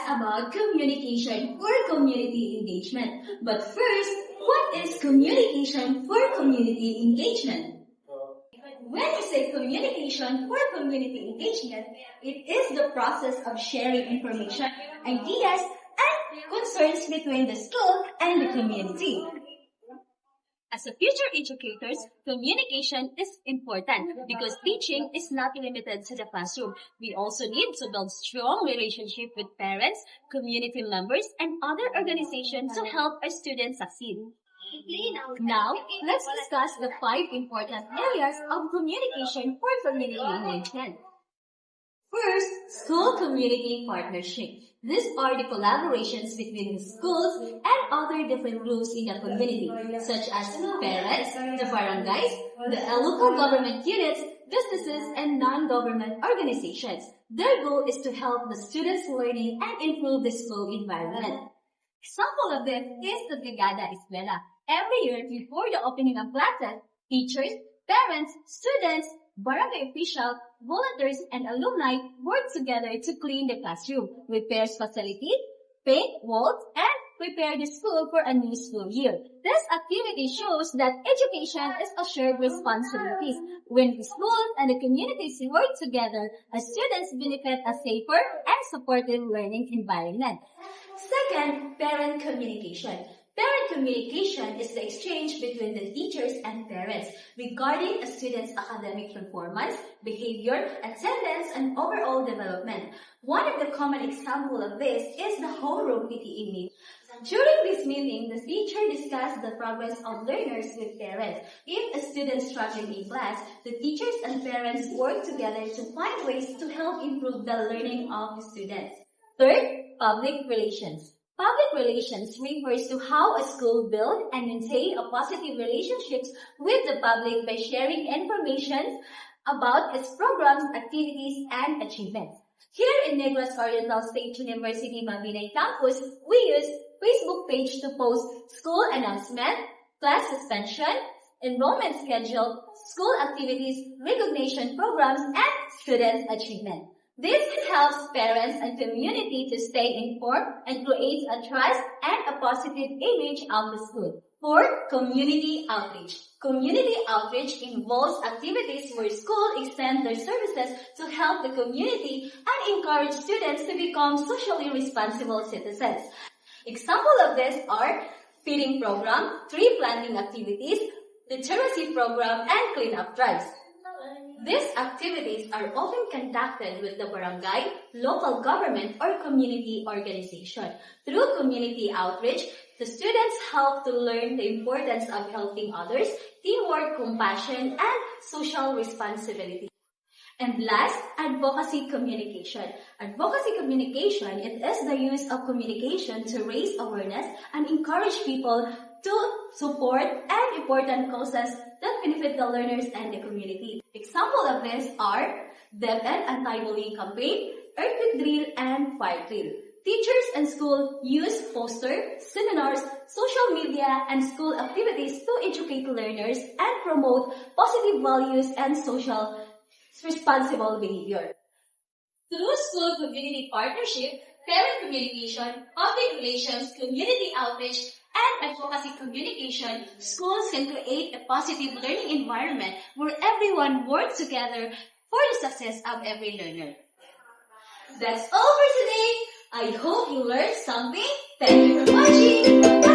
about communication for community engagement. But first, what is communication for community engagement? When we say communication for community engagement, it is the process of sharing information, ideas, and concerns between the school and the community. As a future educators, communication is important because teaching is not limited to the classroom. We also need to build strong relationship with parents, community members, and other organizations to help our students succeed. Now, let's discuss the 5 important areas of communication for community engagement. First, school-community partnership. These are the collaborations between the schools and other different groups in the community, such as parents, the barangays, the local government units, businesses, and non-government organizations. Their goal is to help the students' learning and improve the school environment. Example of this is the Brigada Eskwela. Every year before the opening of classes, teachers, parents, students, barangay officials, volunteers, and alumni work together to clean the classroom, repair facilities, paint walls, and prepare the school for a new school year. This activity shows that education is a shared responsibility. When the school and the communities work together, students benefit a safer and supportive learning environment. Second, parent communication. Parent communication is the exchange between the teachers and parents regarding a student's academic performance, behavior, attendance, and overall development. One of the common examples of this is the homeroom PTE meeting. During this meeting, the teacher discussed the progress of learners with parents. If a student is struggling in class, the teachers and parents work together to find ways to help improve the learning of the students. Third, public relations. Public relations refers to how a school builds and maintains a positive relationships with the public by sharing information about its programs, activities, and achievements. Here in Negros Oriental State University Mabinay campus, we use Facebook page to post school announcement, class suspension, enrollment schedule, school activities, recognition programs, and student achievement. This helps parents and community to stay informed and create a trust and a positive image of the school. Fourth, community outreach. Community outreach involves activities where schools extend their services to help the community and encourage students to become socially responsible citizens. Examples of this are feeding program, tree planting activities, literacy program, and cleanup drives. These activities are often conducted with the barangay, local government, or community organization. Through community outreach, the students help to learn the importance of helping others, teamwork, compassion, and social responsibility. And last, advocacy communication. Advocacy communication, it is the use of communication to raise awareness and encourage people to support and important causes that benefit the learners and the community. Examples of this are DepEd anti-bullying campaign, earthquake drill, and fire drill. Teachers and schools use posters, seminars, social media, and school activities to educate learners and promote positive values and social responsible behavior. Through school-community partnership, parent communication, public relations, community outreach, and advocacy communication, schools can create a positive learning environment where everyone works together for the success of every learner. That's all for today. I hope you learned something. Thank you for watching. Bye.